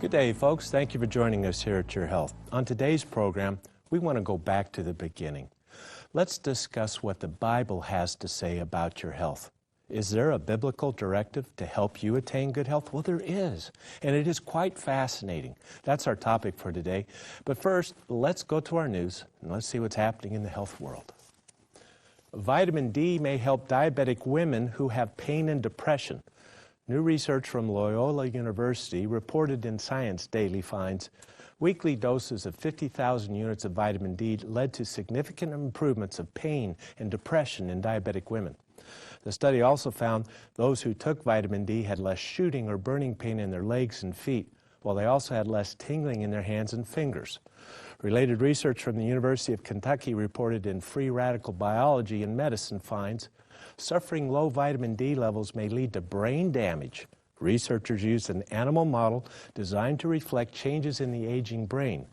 Good day, folks. Thank you for joining us here at Your Health. On today's program, we want to go back to the beginning. Let's discuss what the Bible has to say about your health. Is there a biblical directive to help you attain good health? Well, there is, and it is quite fascinating. That's our topic for today. But first, let's go to our news, and let's see what's happening in the health world. Vitamin D may help diabetic women who have pain and depression. New research from Loyola University reported in Science Daily finds weekly doses of 50,000 units of vitamin D led to significant improvements of pain and depression in diabetic women. The study also found those who took vitamin D had less shooting or burning pain in their legs and feet, while they also had less tingling in their hands and fingers. Related research from the University of Kentucky reported in Free Radical Biology and Medicine finds suffering low vitamin D levels may lead to brain damage. Researchers used an animal model designed to reflect changes in the aging brain.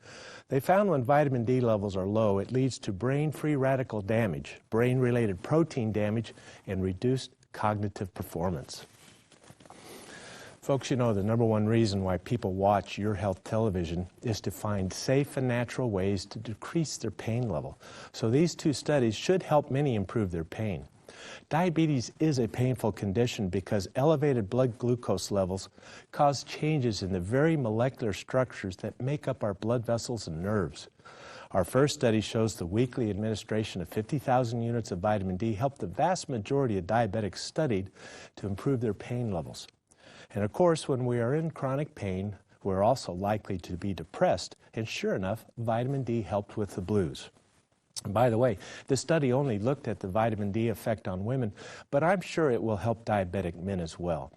They found when vitamin D levels are low, it leads to brain-free radical damage, brain-related protein damage, and reduced cognitive performance. Folks, you know the number one reason why people watch Your Health television is to find safe and natural ways to decrease their pain level. So these two studies should help many improve their pain. Diabetes is a painful condition because elevated blood glucose levels cause changes in the very molecular structures that make up our blood vessels and nerves. Our first study shows the weekly administration of 50,000 units of vitamin D helped the vast majority of diabetics studied to improve their pain levels. And of course, when we are in chronic pain, we're also likely to be depressed, and sure enough, vitamin D helped with the blues. And by the way, the study only looked at the vitamin D effect on women, but I'm sure it will help diabetic men as well.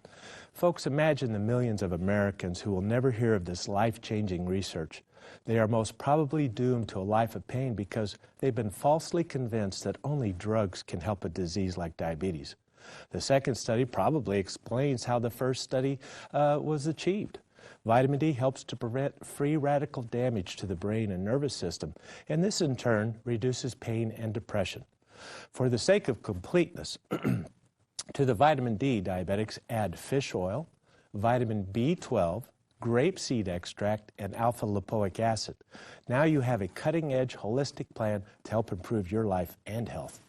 Folks, imagine the millions of Americans who will never hear of this life-changing research. They are most probably doomed to a life of pain because they've been falsely convinced that only drugs can help a disease like diabetes. The second study probably explains how the first study was achieved. Vitamin D helps to prevent free radical damage to the brain and nervous system, and this in turn reduces pain and depression. For the sake of completeness, to the vitamin D, diabetics add fish oil, vitamin B12, grapeseed extract, and alpha-lipoic acid. Now you have a cutting-edge holistic plan to help improve your life and health.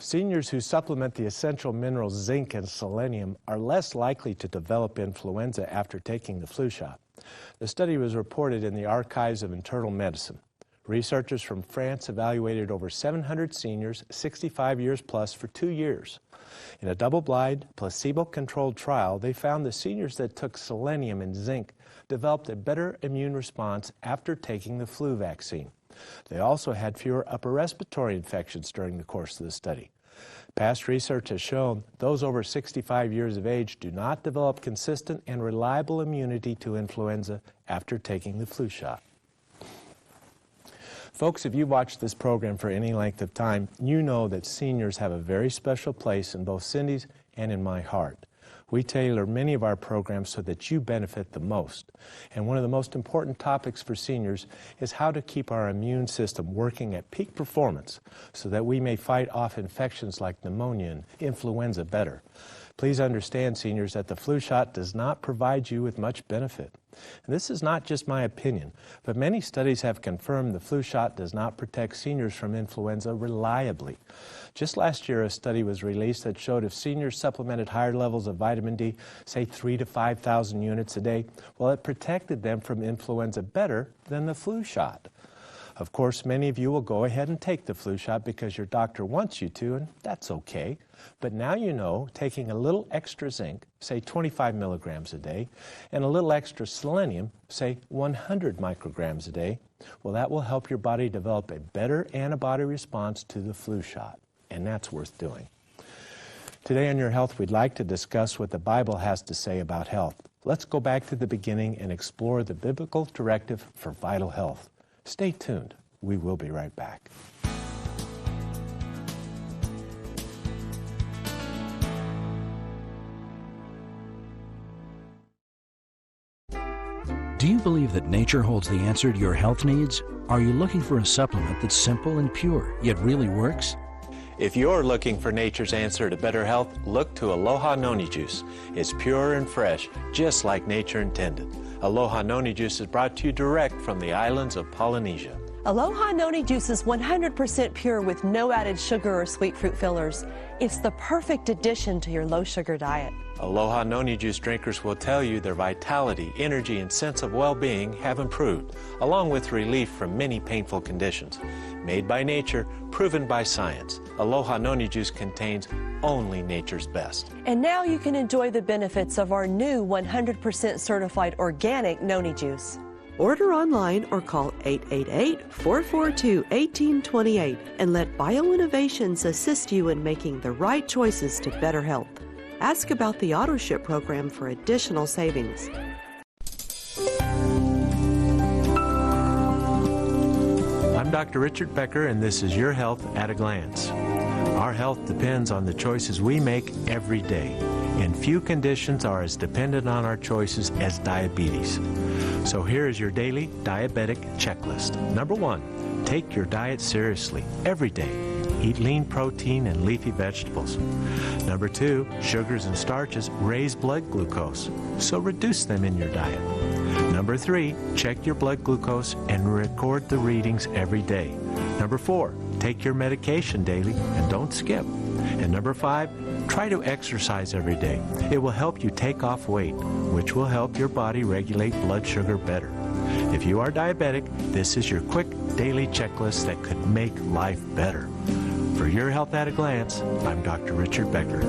Seniors who supplement the essential minerals zinc and selenium are less likely to develop influenza after taking the flu shot. The study was reported in the Archives of Internal Medicine. Researchers from France evaluated over 700 seniors, 65 years plus, for 2 years. In a double-blind, placebo-controlled trial, they found the seniors that took selenium and zinc developed a better immune response after taking the flu vaccine. They also had fewer upper respiratory infections during the course of the study. Past research has shown those over 65 years of age do not develop consistent and reliable immunity to influenza after taking the flu shot. Folks, if you've watched this program for any length of time, you know that seniors have a very special place in both Cindy's and in my heart. We tailor many of our programs so that you benefit the most. And one of the most important topics for seniors is how to keep our immune system working at peak performance so that we may fight off infections like pneumonia and influenza better. Please understand, seniors, that the flu shot does not provide you with much benefit. And this is not just my opinion, but many studies have confirmed the flu shot does not protect seniors from influenza reliably. Just last year, a study was released that showed if seniors supplemented higher levels of vitamin D, say 3,000 to 5,000 units a day, well, it protected them from influenza better than the flu shot. Of course, many of you will go ahead and take the flu shot because your doctor wants you to, and that's okay. But now you know taking a little extra zinc, say 25 milligrams a day, and a little extra selenium, say 100 micrograms a day, well, that will help your body develop a better antibody response to the flu shot, and that's worth doing. Today on Your Health, we'd like to discuss what the Bible has to say about health. Let's go back to the beginning and explore the biblical directive for vital health. Stay tuned. We will be right back. Do you believe that nature holds the answer to your health needs? Are you looking for a supplement that's simple and pure, yet really works? If you're looking for nature's answer to better health, look to Aloha Noni Juice. It's pure and fresh, just like nature intended. Aloha Noni Juice is brought to you direct from the islands of Polynesia. Aloha Noni Juice is 100% pure with no added sugar or sweet fruit fillers. It's the perfect addition to your low-sugar diet. Aloha Noni Juice drinkers will tell you their vitality, energy, and sense of well-being have improved, along with relief from many painful conditions. Made by nature, proven by science, Aloha Noni Juice contains only nature's best. And now you can enjoy the benefits of our new 100% certified organic Noni Juice. Order online or call 888-442-1828 and let BioInnovations assist you in making the right choices to better health. Ask about the AutoShip program for additional savings. I'm Dr. Richard Becker, and this is Your Health at a Glance. Our health depends on the choices we make every day, and few conditions are as dependent on our choices as diabetes. So here is your daily diabetic checklist. Number 1, take your diet seriously every day. Eat lean protein and leafy vegetables. Number 2, sugars and starches raise blood glucose, so reduce them in your diet. Number 3, check your blood glucose and record the readings every day. Number 4, take your medication daily and don't skip. And number 5, try to exercise every day. It will help you take off weight, which will help your body regulate blood sugar better. If you are diabetic, this is your quick daily checklist that could make life better. For Your Health at a Glance, I'm Dr. Richard Becker.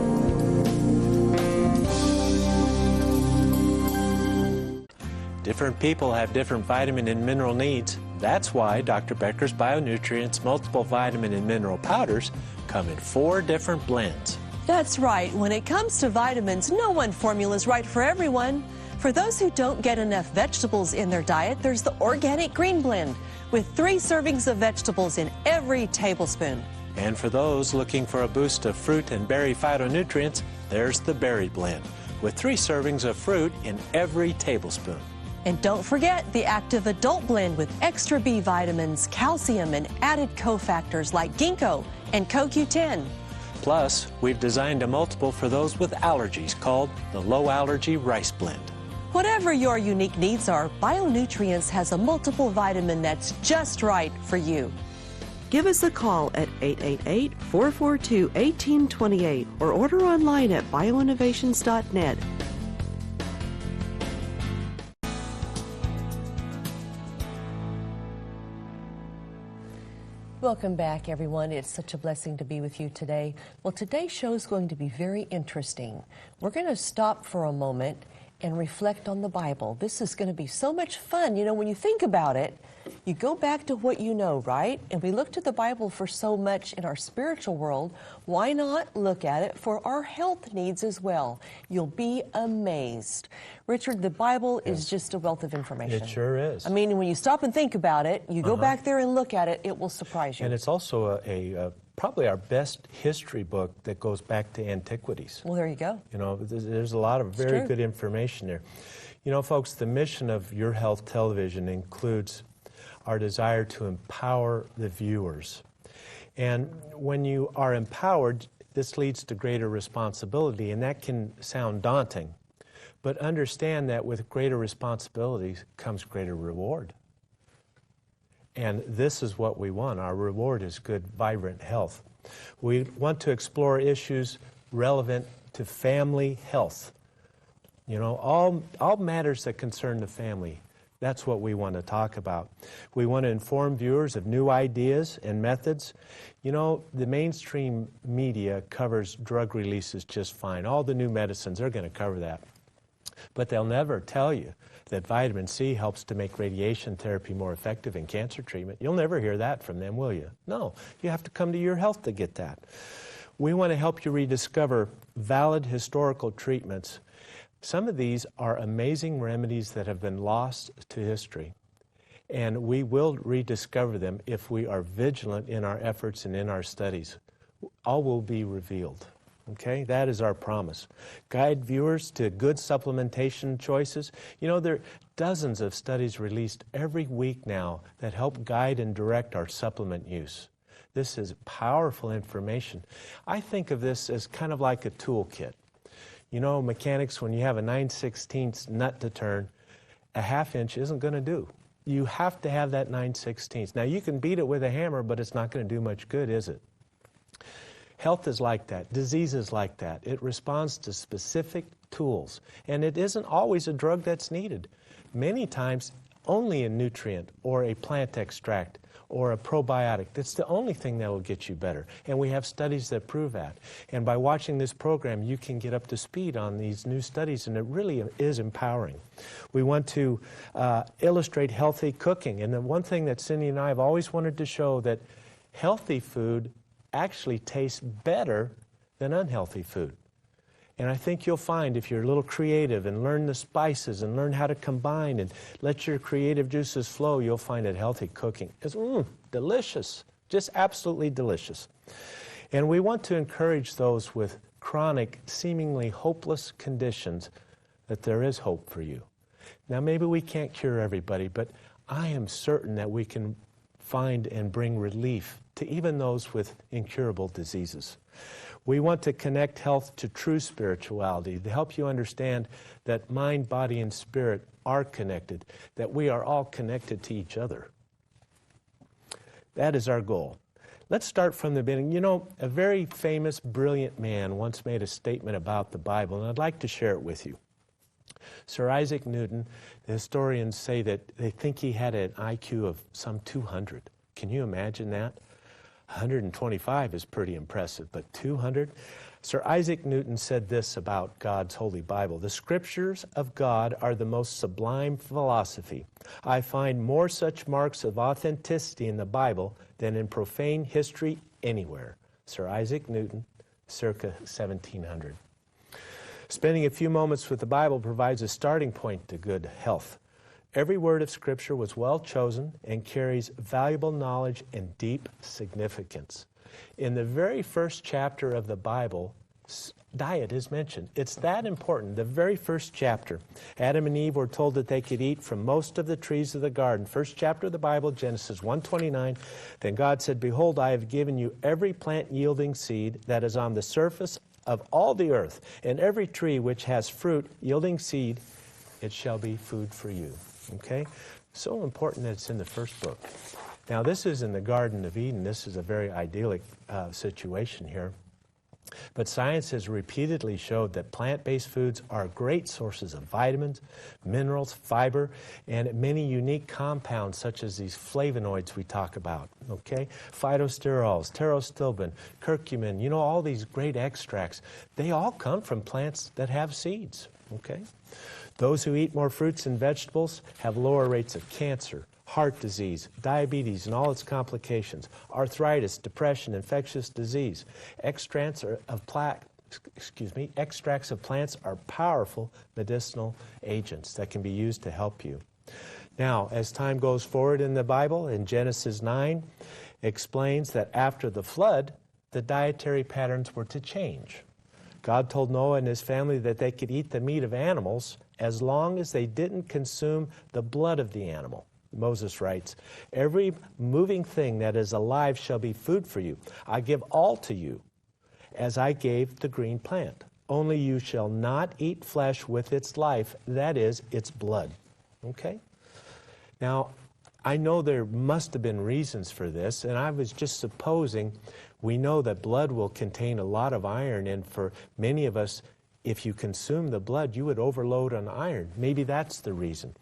Different people have different vitamin and mineral needs. That's why Dr. Becker's BioNutrients multiple vitamin and mineral powders come in 4 different blends. That's right. When it comes to vitamins, no one formula is right for everyone. For those who don't get enough vegetables in their diet, there's the Organic Green Blend with 3 servings of vegetables in every tablespoon. And for those looking for a boost of fruit and berry phytonutrients, there's the Berry Blend with 3 servings of fruit in every tablespoon. And don't forget the Active Adult Blend with extra B vitamins, calcium, and added cofactors like ginkgo and CoQ10. Plus, we've designed a multiple for those with allergies called the Low Allergy Rice Blend. Whatever your unique needs are, BioNutrients has a multiple vitamin that's just right for you. Give us a call at 888-442-1828 or order online at bioinnovations.net. Welcome back, everyone. It's such a blessing to be with you today. Well, today's show is going to be very interesting. We're going to stop for a moment and reflect on the Bible. This is going to be so much fun. You know, when you think about it, you go back to what you know, right? And we look to the Bible for so much in our spiritual world. Why not look at it for our health needs as well? You'll be amazed. Richard, the Bible is just a wealth of information. It sure is. I mean, when you stop and think about it, you go back there and look at it, it will surprise you. And it's also probably our best history book that goes back to antiquities. Well, there you go. You know, there's a lot of very good information there. You know, folks, the mission of Your Health Television includes our desire to empower the viewers. And when you are empowered, this leads to greater responsibility, and that can sound daunting. But understand that with greater responsibilities comes greater reward. And this is what we want. Our reward is good, vibrant health. We want to explore issues relevant to family health. You know, all matters that concern the family. That's what we want to talk about. We want to inform viewers of new ideas and methods. You know, the mainstream media covers drug releases just fine. All the new medicines, they're going to cover that. But they'll never tell you that vitamin C helps to make radiation therapy more effective in cancer treatment. You'll never hear that from them, will you? No, you have to come to Your Health to get that. We want to help you rediscover valid historical treatments. Some of these are amazing remedies that have been lost to history, and we will rediscover them if we are vigilant in our efforts and in our studies. All will be revealed. Okay, that is our promise. Guide viewers to good supplementation choices. You know, there are dozens of studies released every week now that help guide and direct our supplement use. This is powerful information. I think of this as kind of like a toolkit. You know, mechanics, when you have a 9/16 nut to turn, a 1/2 inch isn't going to do. You have to have that 9/16. Now, you can beat it with a hammer, but it's not going to do much good, is it? Health is like that. Disease is like that. It responds to specific tools. And it isn't always a drug that's needed. Many times, only a nutrient or a plant extract or a probiotic. That's the only thing that will get you better. And we have studies that prove that. And by watching this program, you can get up to speed on these new studies, and it really is empowering. We want to illustrate healthy cooking. And the one thing that Cindy and I have always wanted to show, that healthy food actually tastes better than unhealthy food. And I think you'll find, if you're a little creative and learn the spices and learn how to combine and let your creative juices flow, you'll find that healthy cooking is delicious, just absolutely delicious. And we want to encourage those with chronic, seemingly hopeless conditions that there is hope for you. Now, maybe we can't cure everybody, but I am certain that we can find and bring relief to even those with incurable diseases. We want to connect health to true spirituality, to help you understand that mind, body, and spirit are connected, that we are all connected to each other. That is our goal. Let's start from the beginning. You know, a very famous, brilliant man once made a statement about the Bible, and I'd like to share it with you. Sir Isaac Newton, the historians say that they think he had an IQ of some 200. Can you imagine that? 125 is pretty impressive, but 200? Sir Isaac Newton said this about God's Holy Bible: "The Scriptures of God are the most sublime philosophy. I find more such marks of authenticity in the Bible than in profane history anywhere." Sir Isaac Newton, circa 1700. Spending a few moments with the Bible provides a starting point to good health. Every word of Scripture was well chosen and carries valuable knowledge and deep significance. In the very first chapter of the Bible, diet is mentioned. It's that important. The very first chapter. Adam and Eve were told that they could eat from most of the trees of the garden. First chapter of the Bible, Genesis 1:29. Then God said, "Behold, I have given you every plant yielding seed that is on the surface of all the earth, and every tree which has fruit yielding seed, it shall be food for you." Okay? So important that it's in the first book. Now, this is in the Garden of Eden. This is a very idyllic situation here. But science has repeatedly showed that plant-based foods are great sources of vitamins, minerals, fiber, and many unique compounds such as these flavonoids we talk about, okay? Phytosterols, pterostilbin, curcumin, you know, all these great extracts, they all come from plants that have seeds, okay? Those who eat more fruits and vegetables have lower rates of cancer, heart disease, diabetes and all its complications, arthritis, depression, infectious disease. Extracts of plants are powerful medicinal agents that can be used to help you. Now, as time goes forward in the Bible, in Genesis 9, explains that after the flood, the dietary patterns were to change. God told Noah and his family that they could eat the meat of animals as long as they didn't consume the blood of the animal. Moses writes, "Every moving thing that is alive shall be food for you. I give all to you, as I gave the green plant. Only you shall not eat flesh with its life, that is, its blood." Okay? Now, I know there must have been reasons for this, and I was just supposing. We know that blood will contain a lot of iron, and for many of us, if you consume the blood, you would overload on iron. Maybe that's the reason.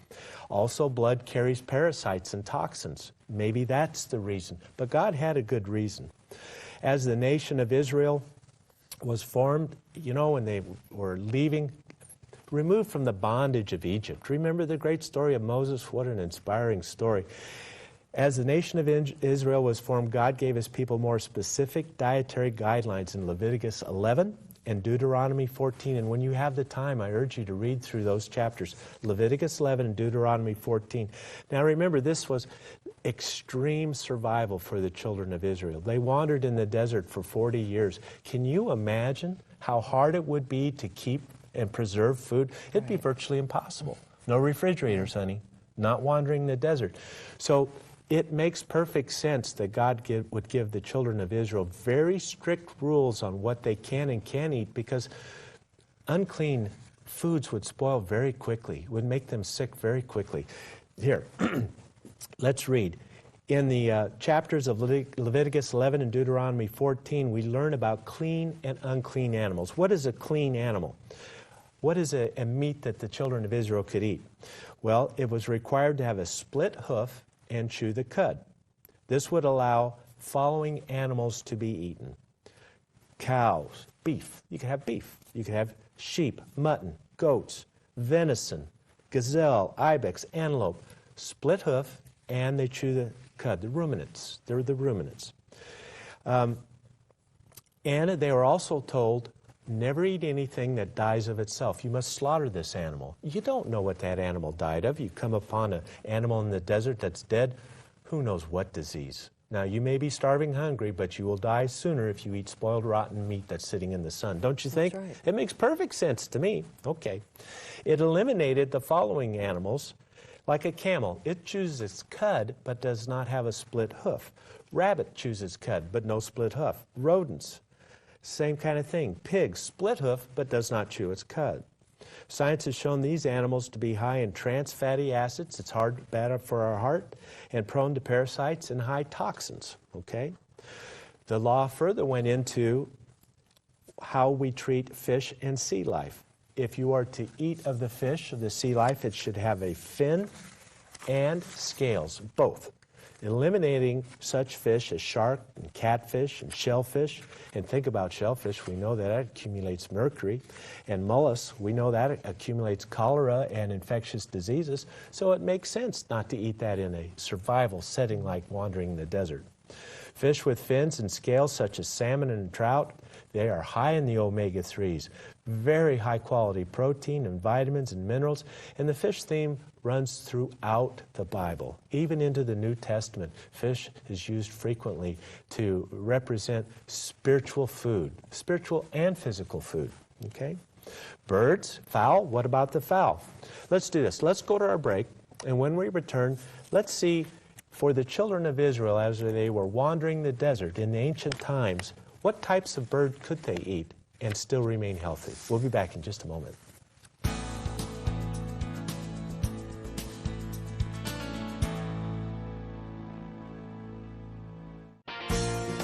Also, blood carries parasites and toxins. Maybe that's the reason. But God had a good reason. As the nation of Israel was formed, you know, when they were leaving, removed from the bondage of Egypt. Remember the great story of Moses? What an inspiring story. As the nation of Israel was formed, God gave his people more specific dietary guidelines in Leviticus 11 and Deuteronomy 14. And when you have the time, I urge you to read through those chapters, Leviticus 11 and Deuteronomy 14. Now remember, this was extreme survival for the children of Israel. They wandered in the desert for 40 years. Can you imagine how hard it would be to keep and preserve food? It'd be virtually impossible. No refrigerators, honey. Not wandering the desert. So It makes perfect sense that God would give the children of Israel very strict rules on what they can and can't eat, because unclean foods would spoil very quickly, would make them sick very quickly. Here, let's read. In the chapters of Leviticus 11 and Deuteronomy 14, we learn about clean and unclean animals. What is a clean animal? What is a meat that the children of Israel could eat? Well, it was required to have a split hoof and chew the cud. This would allow following animals to be eaten: cows, beef. You could have beef. You could have sheep, mutton, goats, venison, gazelle, ibex, antelope. Split hoof, and they chew the cud, the ruminants. They're the ruminants. And they were also told, never eat anything that dies of itself. You must slaughter this animal. You don't know what that animal died of. You come upon an animal in the desert that's dead, who knows what disease. Now, you may be starving hungry, but you will die sooner if you eat spoiled, rotten meat that's sitting in the sun. Don't you think? That's right. It makes perfect sense to me. Okay. It eliminated the following animals. Like a camel, it chews its cud, but does not have a split hoof. Rabbit chews its cud, but no split hoof. Rodents, same kind of thing. Pig, split hoof, but does not chew its cud. Science has shown these animals to be high in trans fatty acids. It's bad for our heart, and prone to parasites and high toxins. Okay? The law further went into how we treat fish and sea life. If you are to eat of the fish, of the sea life, it should have a fin and scales, both. Eliminating such fish as shark and catfish and shellfish. And think about shellfish, we know that it accumulates mercury. And mollusks, we know that it accumulates cholera and infectious diseases. So it makes sense not to eat that in a survival setting like wandering the desert. Fish with fins and scales such as salmon and trout, they are high in the omega-3s, very high quality protein and vitamins and minerals, and the fish theme runs throughout the Bible, even into the New Testament. Fish is used frequently to represent spiritual food, spiritual and physical food, okay? Birds, fowl, what about the fowl? Let's do this. Let's go to our break, and when we return, let's see, for the children of Israel as they were wandering the desert in the ancient times, what types of bird could they eat and still remain healthy? We'll be back in just a moment.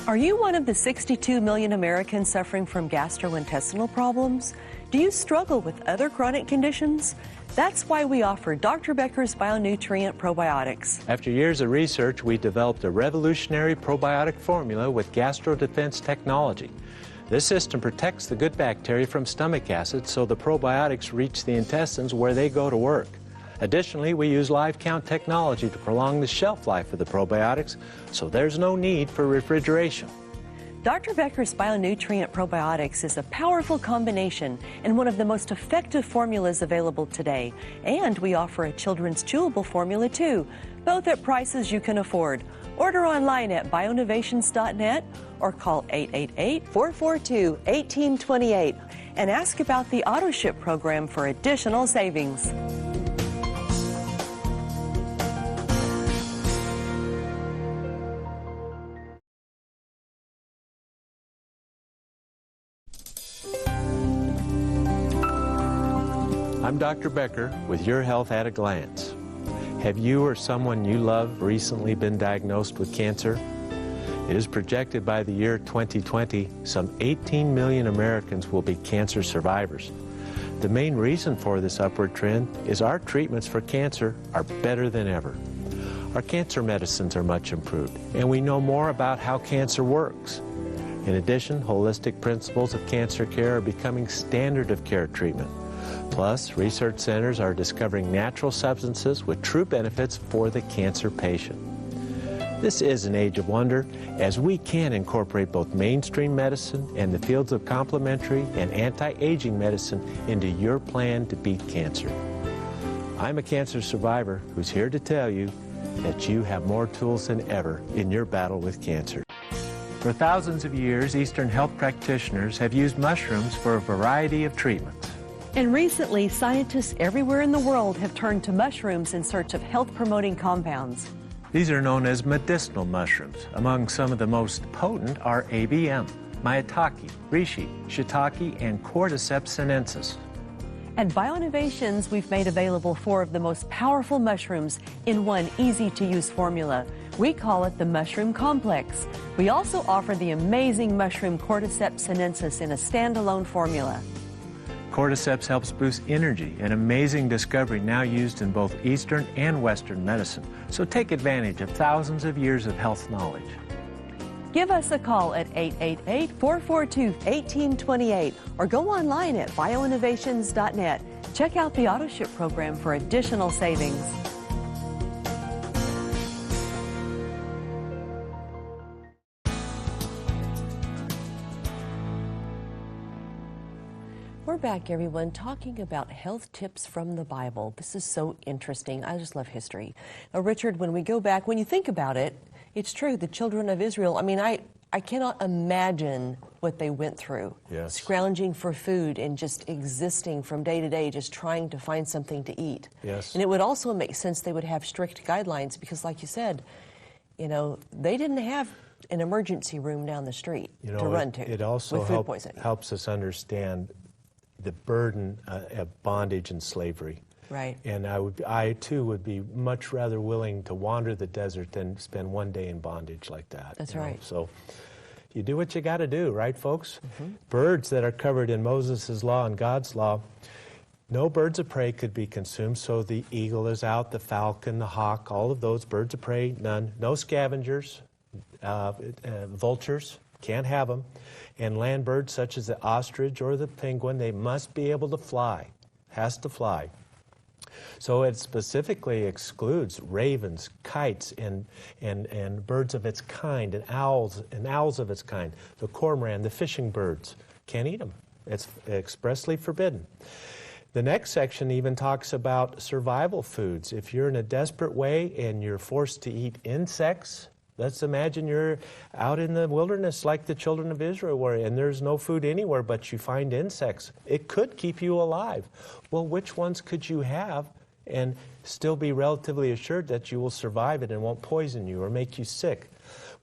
Are you one of the 62 million Americans suffering from gastrointestinal problems? Do you struggle with other chronic conditions? That's why we offer Dr. Becker's Bionutrient Probiotics. After years of research, we developed a revolutionary probiotic formula with GastroDefense technology. This system protects the good bacteria from stomach acid so the probiotics reach the intestines where they go to work. Additionally, we use live count technology to prolong the shelf life of the probiotics, so there's no need for refrigeration. Dr. Becker's Bionutrient Probiotics is a powerful combination and one of the most effective formulas available today. And we offer a children's chewable formula too, both at prices you can afford. Order online at bioinnovations.net or call 888-442-1828 and ask about the AutoShip program for additional savings. I'm Dr. Becker with Your Health at a Glance. Have you or someone you love recently been diagnosed with cancer? It is projected by the year 2020, some 18 million Americans will be cancer survivors. The main reason for this upward trend is our treatments for cancer are better than ever. Our cancer medicines are much improved, and we know more about how cancer works. In addition, holistic principles of cancer care are becoming standard of care treatment. Plus, research centers are discovering natural substances with true benefits for the cancer patient. This is an age of wonder, as we can incorporate both mainstream medicine and the fields of complementary and anti-aging medicine into your plan to beat cancer. I'm a cancer survivor who's here to tell you that you have more tools than ever in your battle with cancer. For thousands of years, Eastern health practitioners have used mushrooms for a variety of treatments. And recently, scientists everywhere in the world have turned to mushrooms in search of health-promoting compounds. These are known as medicinal mushrooms. Among some of the most potent are ABM, maitake, reishi, shiitake, and Cordyceps sinensis. At BioInnovations, we've made available 4 of the most powerful mushrooms in one easy-to-use formula. We call it the Mushroom Complex. We also offer the amazing mushroom Cordyceps sinensis in a standalone formula. Cordyceps helps boost energy, an amazing discovery now used in both Eastern and Western medicine. So take advantage of thousands of years of health knowledge. Give us a call at 888-442-1828 or go online at bioinnovations.net. Check out the AutoShip program for additional savings. We're back, everyone, talking about health tips from the Bible. This is so interesting. I just love history. Now, Richard, when we go back, when you think about it, it's true, the children of Israel, I mean, I cannot imagine what they went through. Yes. Scrounging for food and just existing from day to day, just trying to find something to eat. Yes. And it would also make sense they would have strict guidelines because, like you said, you know, they didn't have an emergency room down the street to run to. It also with food poisoning. helps us understand the burden of bondage and slavery. Right. And I too would be much rather willing to wander the desert than spend one day in bondage like that. That's you know? right. So you do what you got to do, right, folks? Mm-hmm. Birds that are covered in Moses' law and God's law, no birds of prey could be consumed. So the eagle is out, the falcon, the hawk, all of those birds of prey, none. No scavengers, vultures, can't have them. And land birds such as the ostrich or the penguin, they must be able to fly, has to fly. So it specifically excludes ravens, kites, and birds of its kind, and owls of its kind. The cormorant, the fishing birds, can't eat them. It's expressly forbidden. The next section even talks about survival foods. If you're in a desperate way and you're forced to eat insects, let's imagine you're out in the wilderness like the children of Israel were, and there's no food anywhere, but you find insects. It could keep you alive. Well, which ones could you have and still be relatively assured that you will survive it and won't poison you or make you sick?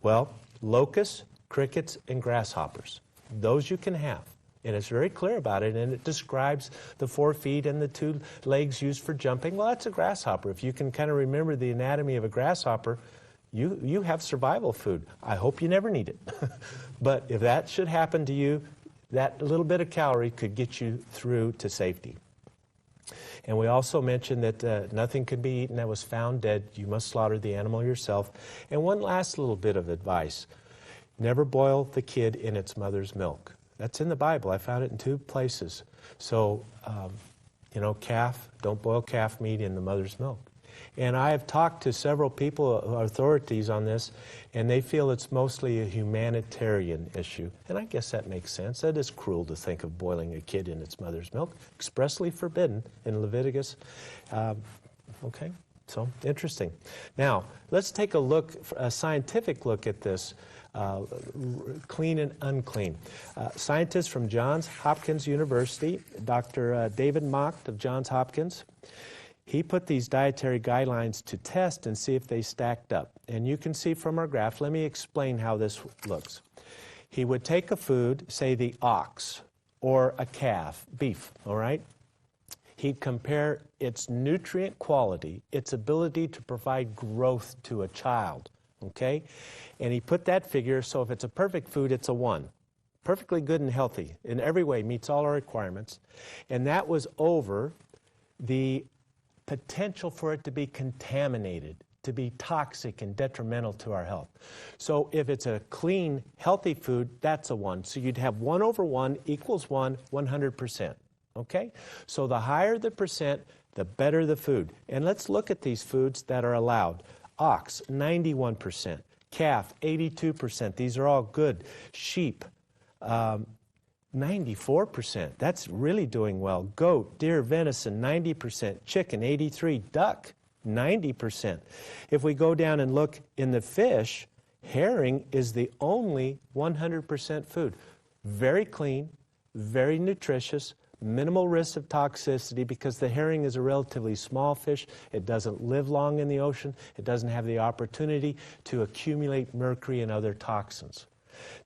Well, locusts, crickets, and grasshoppers. Those you can have. And it's very clear about it, and it describes the 4 feet and the 2 legs used for jumping. Well, that's a grasshopper. If you can kind of remember the anatomy of a grasshopper, you have survival food. I hope you never need it. But if that should happen to you, that little bit of calorie could get you through to safety. And we also mentioned that nothing can be eaten that was found dead. You must slaughter the animal yourself. And one last little bit of advice. Never boil the kid in its mother's milk. That's in the Bible. I found it in 2 places. So, calf, don't boil calf meat in the mother's milk. And I have talked to several people, authorities on this, and they feel it's mostly a humanitarian issue. And I guess that makes sense. That is cruel to think of boiling a kid in its mother's milk. Expressly forbidden in Leviticus. Okay, so interesting. Now, let's take a scientific look at this. Clean and unclean. Scientists from Johns Hopkins University, Dr. David Macht of Johns Hopkins, he put these dietary guidelines to test and see if they stacked up. And you can see from our graph, let me explain how this looks. He would take a food, say the ox or a calf, beef, all right? He'd compare its nutrient quality, its ability to provide growth to a child, okay? And he put that figure, so if it's a perfect food, it's a 1. Perfectly good and healthy, in every way, meets all our requirements. And that was over the potential for it to be contaminated, to be toxic and detrimental to our health. So if it's a clean, healthy food, that's a 1. So you'd have 1 over 1 equals 1, 100%. Okay? So the higher the percent, the better the food. And let's look at these foods that are allowed. Ox, 91%. Calf, 82%. These are all good. Sheep, 94%. That's really doing well. Goat, deer, venison, 90%. Chicken, 83%. Duck, 90%. If we go down and look in the fish, herring is the only 100% food. Very clean, very nutritious, minimal risk of toxicity because the herring is a relatively small fish. It doesn't live long in the ocean. It doesn't have the opportunity to accumulate mercury and other toxins.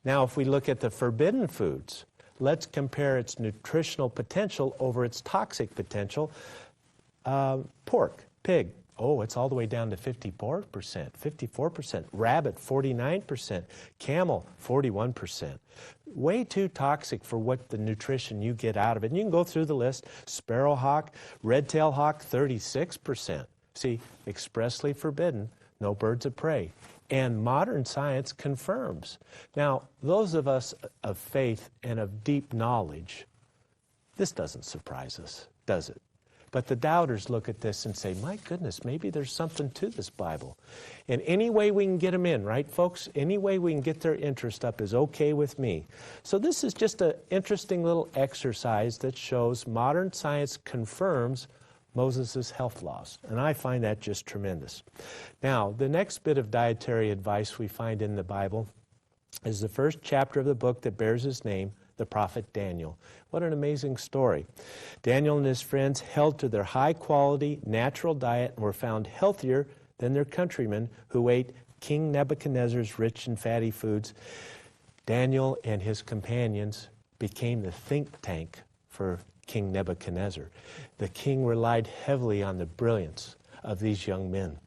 Now, if we look at the forbidden foods, let's compare its nutritional potential over its toxic potential. Pork, pig, oh, it's all the way down to 54%. Rabbit, 49%. Camel, 41%. Way too toxic for what the nutrition you get out of it. And you can go through the list. Sparrowhawk, red-tailed hawk, 36%. See, expressly forbidden, no birds of prey. And modern science confirms. Now, those of us of faith and of deep knowledge, this doesn't surprise us, does it? But the doubters look at this and say, my goodness, maybe there's something to this Bible. And any way we can get them in, right, folks? Any way we can get their interest up is okay with me. So this is just an interesting little exercise that shows modern science confirms Moses' health laws. And I find that just tremendous. Now, the next bit of dietary advice we find in the Bible is the first chapter of the book that bears his name, the prophet Daniel. What an amazing story. Daniel and his friends held to their high-quality, natural diet and were found healthier than their countrymen who ate King Nebuchadnezzar's rich and fatty foods. Daniel and his companions became the think tank for King Nebuchadnezzar. The king relied heavily on the brilliance of these young men.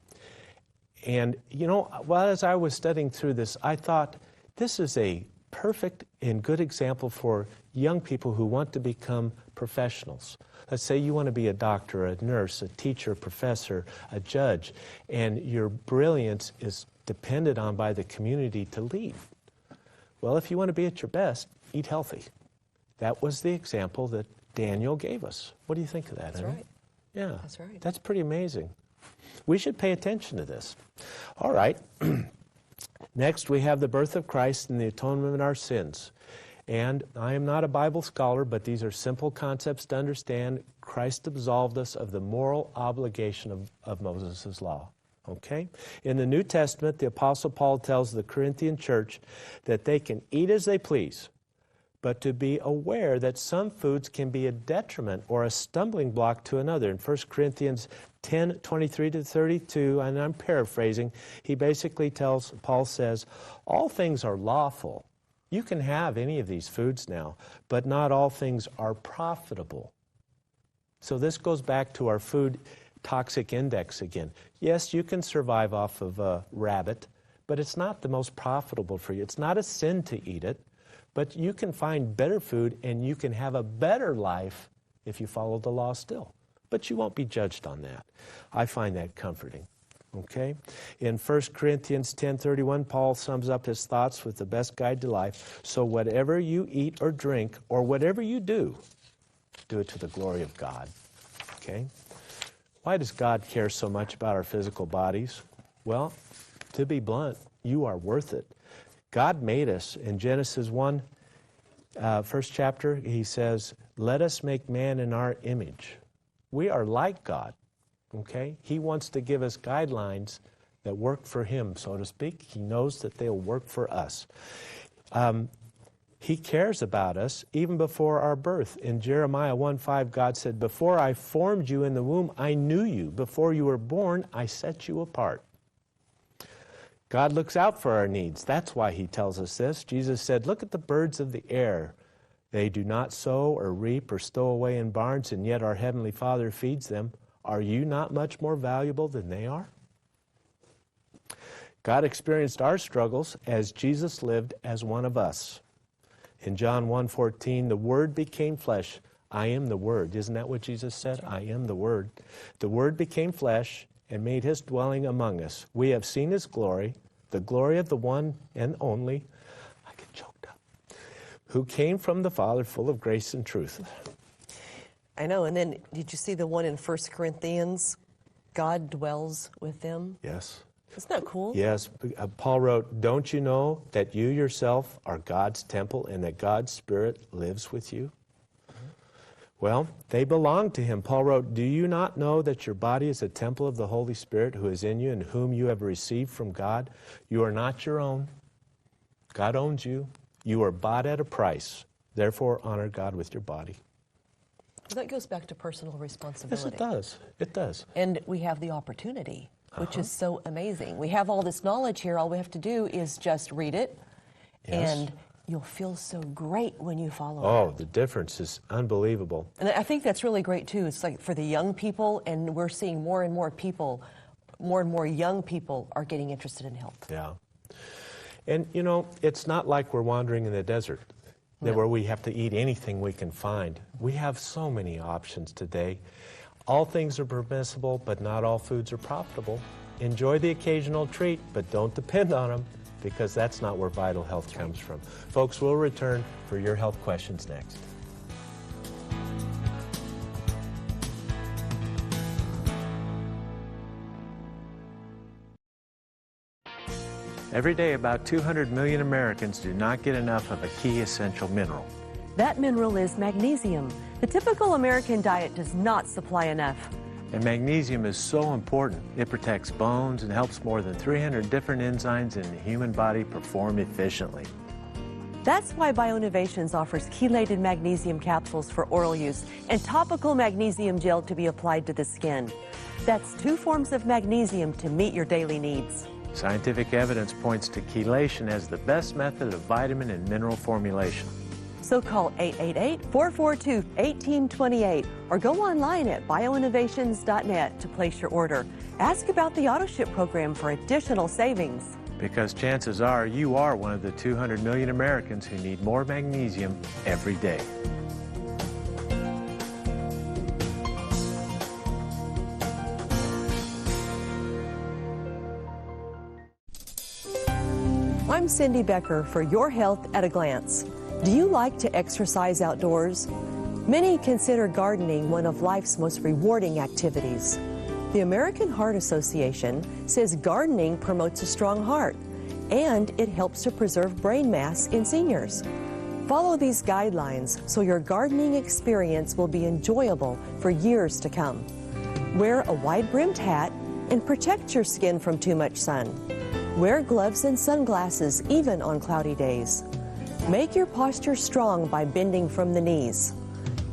And, you know, well, as I was studying through this, I thought this is a perfect and good example for young people who want to become professionals. Let's say you want to be a doctor, a nurse, a teacher, a professor, a judge, and your brilliance is depended on by the community to lead. Well, if you want to be at your best, eat healthy. That was the example that Daniel gave us. What do you think of that? That's right. Yeah. That's right. That's pretty amazing. We should pay attention to this. All right. Next, we have the birth of Christ and the atonement of our sins. And I am not a Bible scholar, but these are simple concepts to understand. Christ absolved us of the moral obligation of Moses' law. Okay? In the New Testament, the Apostle Paul tells the Corinthian church that they can eat as they please, but to be aware that some foods can be a detriment or a stumbling block to another. In 1 Corinthians 10:23-32, and I'm paraphrasing, he basically tells, Paul says, all things are lawful. You can have any of these foods now, but not all things are profitable. So this goes back to our food toxic index again. Yes, you can survive off of a rabbit, but it's not the most profitable for you. It's not a sin to eat it. But you can find better food and you can have a better life if you follow the law still. But you won't be judged on that. I find that comforting. Okay? In 1 Corinthians 10:31, Paul sums up his thoughts with the best guide to life. So whatever you eat or drink or whatever you do it to the glory of God. Okay? Why does God care so much about our physical bodies? Well, to be blunt, you are worth it. God made us. In Genesis 1, first chapter, he says, let us make man in our image. We are like God, okay? He wants to give us guidelines that work for him, so to speak. He knows that they'll work for us. He cares about us even before our birth. In Jeremiah 1:5, God said, before I formed you in the womb, I knew you. Before you were born, I set you apart. God looks out for our needs. That's why he tells us this. Jesus said, look at the birds of the air. They do not sow or reap or stow away in barns, and yet our Heavenly Father feeds them. Are you not much more valuable than they are? God experienced our struggles as Jesus lived as one of us. In John 1:14, the Word became flesh. I am the Word. Isn't that what Jesus said? I am the Word. The Word became flesh and made his dwelling among us. We have seen his glory, the glory of the one and only, I get choked up, who came from the Father, full of grace and truth. I know, and then did you see the one in 1 Corinthians? God dwells with them. Yes. Isn't that cool? Yes. Paul wrote, don't you know that you yourself are God's temple and that God's Spirit lives with you? Well, they belong to him. Paul wrote, do you not know that your body is a temple of the Holy Spirit who is in you and whom you have received from God? You are not your own. God owns you. You are bought at a price. Therefore, honor God with your body. That goes back to personal responsibility. Yes, it does. It does. And we have the opportunity, which is so amazing. We have all this knowledge here. All we have to do is just read it, Yes. and you'll feel so great when you follow it. Oh, the difference is unbelievable. And I think that's really great, too. It's like for the young people, and we're seeing more and more people, more and more young people are getting interested in health. Yeah. And, you know, it's not like we're wandering in the desert where we have to eat anything we can find. We have so many options today. All things are permissible, but not all foods are profitable. Enjoy the occasional treat, but don't depend on them, because that's not where vital health comes from. Folks, we'll return for your health questions next. Every day, about 200 million Americans do not get enough of a key essential mineral. That mineral is magnesium. The typical American diet does not supply enough. And magnesium is so important. It protects bones and helps more than 300 different enzymes in the human body perform efficiently. That's why BioInnovations offers chelated magnesium capsules for oral use and topical magnesium gel to be applied to the skin. That's 2 forms of magnesium to meet your daily needs. Scientific evidence points to chelation as the best method of vitamin and mineral formulation. So call 888-442-1828 or go online at bioinnovations.net to place your order. Ask about the AutoShip program for additional savings. Because chances are you are one of the 200 million Americans who need more magnesium every day. I'm Cindy Becker for Your Health at a Glance. Do you like to exercise outdoors? Many consider gardening one of life's most rewarding activities. The American Heart Association says gardening promotes a strong heart, and it helps to preserve brain mass in seniors. Follow these guidelines so your gardening experience will be enjoyable for years to come. Wear a wide-brimmed hat and protect your skin from too much sun. Wear gloves and sunglasses even on cloudy days. Make your posture strong by bending from the knees.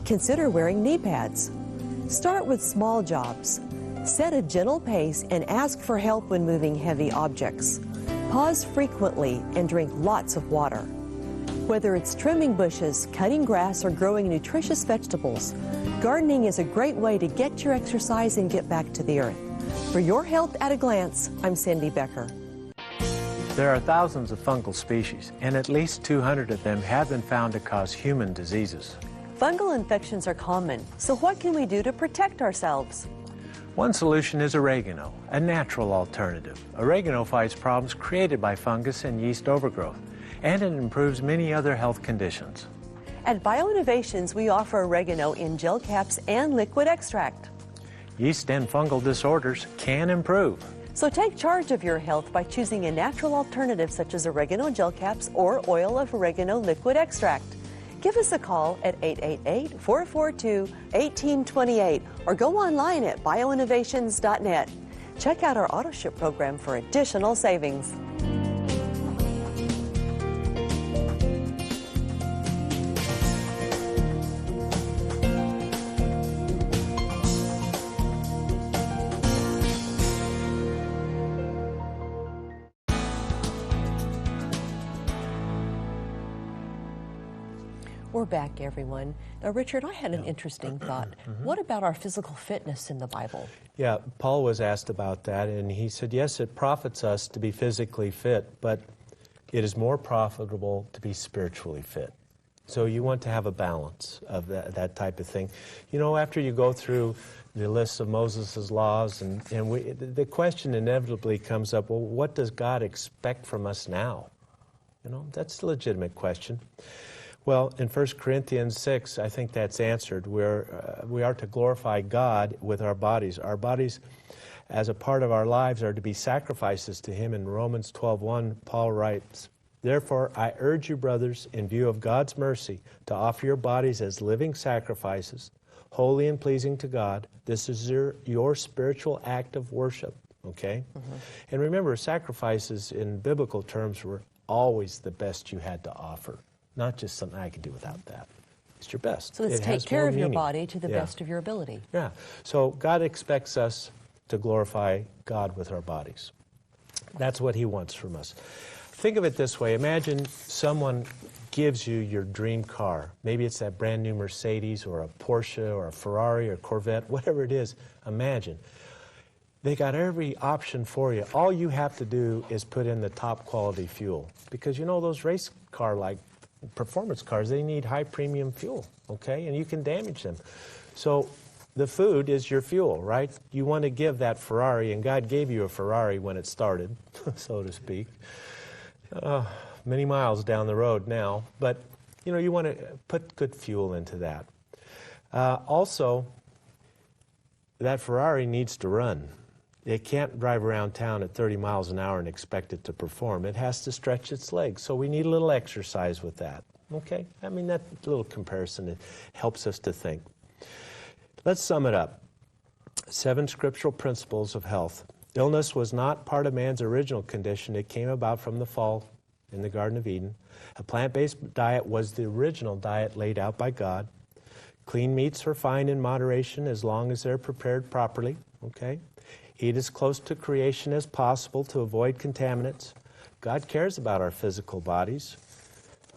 Consider wearing knee pads. Start with small jobs. Set a gentle pace and ask for help when moving heavy objects. Pause frequently and drink lots of water. Whether it's trimming bushes, cutting grass, or growing nutritious vegetables, gardening is a great way to get your exercise and get back to the earth. For Your Health at a Glance, I'm Cindy Becker. There are thousands of fungal species, and at least 200 of them have been found to cause human diseases. Fungal infections are common, so what can we do to protect ourselves? One solution is oregano, a natural alternative. Oregano fights problems created by fungus and yeast overgrowth, and it improves many other health conditions. At BioInnovations, we offer oregano in gel caps and liquid extract. Yeast and fungal disorders can improve. So take charge of your health by choosing a natural alternative such as oregano gel caps or oil of oregano liquid extract. Give us a call at 888-442-1828 or go online at bioinnovations.net. Check out our AutoShip program for additional savings. We're back, everyone. Now, Richard, I had an interesting thought. What about our physical fitness in the Bible? Yeah, Paul was asked about that, and he said, yes, it profits us to be physically fit, but it is more profitable to be spiritually fit. So you want to have a balance of that type of thing. You know, after you go through the list of Moses' laws, the question inevitably comes up, well, what does God expect from us now? You know, that's a legitimate question. Well, in 1 Corinthians 6, I think that's answered. We are to glorify God with our bodies. Our bodies, as a part of our lives, are to be sacrifices to Him. In Romans 12:1, Paul writes, "Therefore, I urge you, brothers, in view of God's mercy, to offer your bodies as living sacrifices, holy and pleasing to God. This is your spiritual act of worship." Okay? And remember, sacrifices in biblical terms were always the best you had to offer. Not just something I could do without that. It's your best. So let's It take has care more of your meaning. body to the Yeah. best of your ability. Yeah. So God expects us to glorify God with our bodies. That's what He wants from us. Think of it this way. Imagine someone gives you your dream car. Maybe it's that brand new Mercedes or a Porsche or a Ferrari or Corvette, whatever it is. Imagine. They got every option for you. All you have to do is put in the top quality fuel. Because you know those race car like performance cars, they need high premium fuel, okay? And you can damage them. So the food is your fuel, right? You want to give that Ferrari, and God gave you a Ferrari when it started, so to speak. Many miles down the road now, but you know, you want to put good fuel into that. Also, that Ferrari needs to run. It can't drive around town at 30 miles an hour and expect it to perform. It has to stretch its legs, so we need a little exercise with that. Okay? I mean, that little comparison, it helps us to think. Let's sum it up. 7 scriptural principles of health. Illness was not part of man's original condition. It came about from the fall in the Garden of Eden. A plant-based diet was the original diet laid out by God. Clean meats are fine in moderation as long as they're prepared properly. Okay? Eat as close to creation as possible to avoid contaminants. God cares about our physical bodies.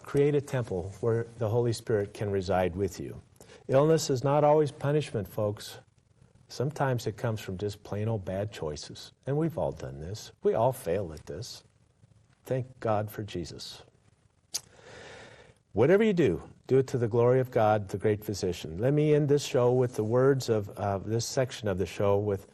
Create a temple where the Holy Spirit can reside with you. Illness is not always punishment, folks. Sometimes it comes from just plain old bad choices. And we've all done this. We all fail at this. Thank God for Jesus. Whatever you do, do it to the glory of God, the great physician. Let me end this show with the words of this section of the show with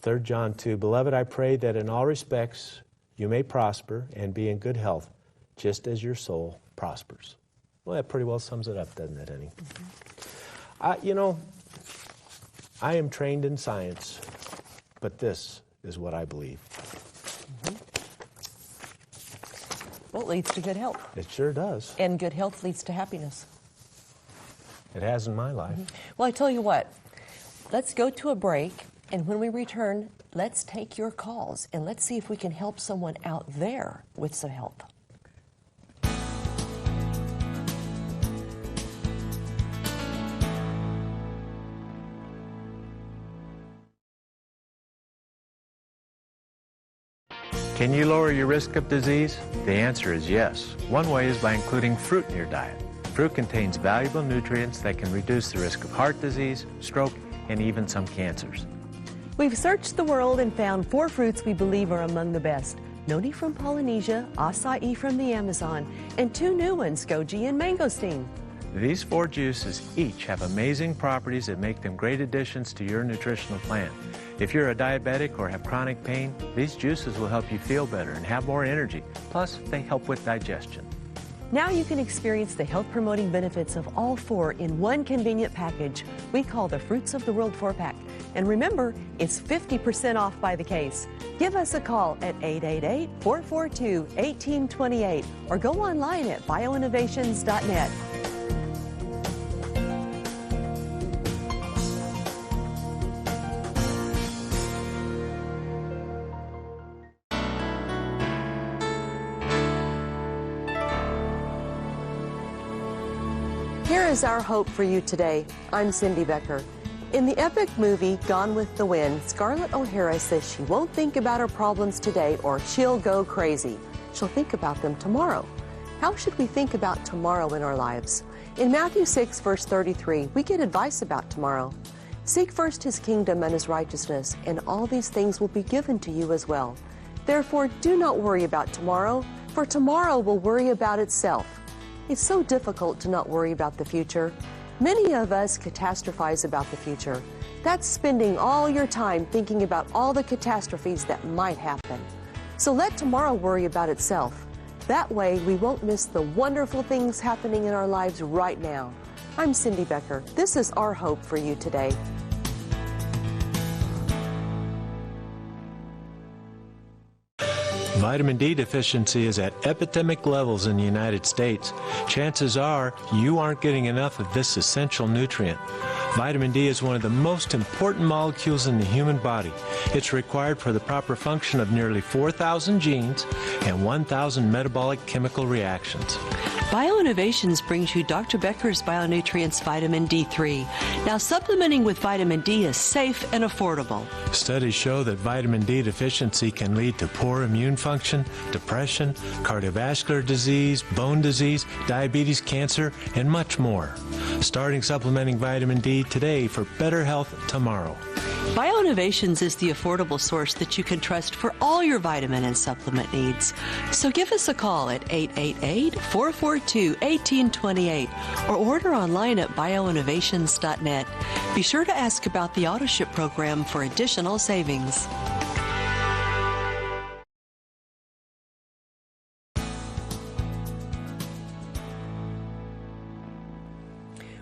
3 John 2. Beloved, I pray that in all respects you may prosper and be in good health, just as your soul prospers. Well, that pretty well sums it up, doesn't it, Annie? You know, I am trained in science, but this is what I believe. Well, it leads to good health. It sure does. And good health leads to happiness. It has in my life. Well, I tell you what, let's go to a break, and when we return, let's take your calls, and let's see if we can help someone out there with some health. Can you lower your risk of disease? The answer is yes. One way is by including fruit in your diet. Fruit contains valuable nutrients that can reduce the risk of heart disease, stroke, and even some cancers. We've searched the world and found 4 fruits we believe are among the best. Noni from Polynesia, acai from the Amazon, and 2 new ones, goji and mangosteen. These 4 juices each have amazing properties that make them great additions to your nutritional plan. If you're a diabetic or have chronic pain, these juices will help you feel better and have more energy. Plus, they help with digestion. Now you can experience the health-promoting benefits of all 4 in one convenient package we call the Fruits of the World 4-Pack. And remember, it's 50% off by the case. Give us a call at 888-442-1828 or go online at bioinnovations.net. Here is our hope for you today. I'm Cindy Becker. In the epic movie Gone with the Wind, Scarlett O'Hara says she won't think about her problems today or she'll go crazy. She'll think about them tomorrow. How should we think about tomorrow in our lives? In Matthew 6, verse 33, we get advice about tomorrow. Seek first His kingdom and His righteousness, and all these things will be given to you as well. Therefore, do not worry about tomorrow, for tomorrow will worry about itself. It's so difficult to not worry about the future. Many of us catastrophize about the future. That's spending all your time thinking about all the catastrophes that might happen. So let tomorrow worry about itself. That way, we won't miss the wonderful things happening in our lives right now. I'm Cindy Becker. This is our hope for you today. Vitamin D deficiency is at epidemic levels in the United States. Chances are you aren't getting enough of this essential nutrient. Vitamin D is one of the most important molecules in the human body. It's required for the proper function of nearly 4,000 genes and 1,000 metabolic chemical reactions. BioInnovations brings you Dr. Becker's BioNutrients Vitamin D3. Now, supplementing with vitamin D is safe and affordable. Studies show that vitamin D deficiency can lead to poor immune function, depression, cardiovascular disease, bone disease, diabetes, cancer, and much more. Starting supplementing vitamin D today for better health tomorrow. BioInnovations is the affordable source that you can trust for all your vitamin and supplement needs. So give us a call at 888-442-1828 or order online at bioinnovations.net. Be sure to ask about the AutoShip program for additional savings.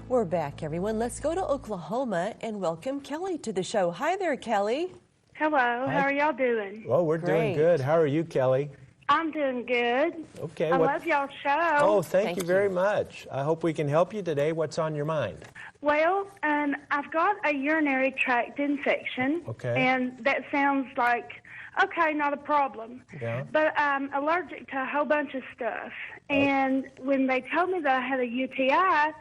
We're back, everyone. Let's go to Oklahoma and welcome Kelly to the show. Hi there, Kelly. Hello. How are y'all doing? Well, we're doing good. How are you, Kelly? I'm doing good. Okay. I love y'all's show. Oh, thank you very much. I hope we can help you today. What's on your mind? Well, I've got a urinary tract infection. Okay. And that sounds like, okay, not a problem. Yeah. But I'm allergic to a whole bunch of stuff. And when they told me that I had a UTI,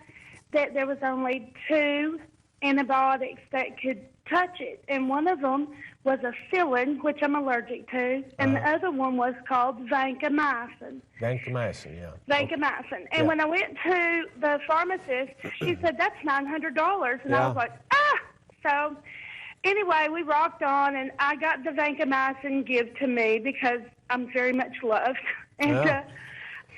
that there was only 2 antibiotics that could touch it. And one of them was a fill-in, which I'm allergic to, and the other one was called vancomycin. Vancomycin, yeah. Vancomycin. And when I went to the pharmacist, she said, that's $900. And I was like, ah! So anyway, we rocked on, and I got the vancomycin give to me because I'm very much loved. And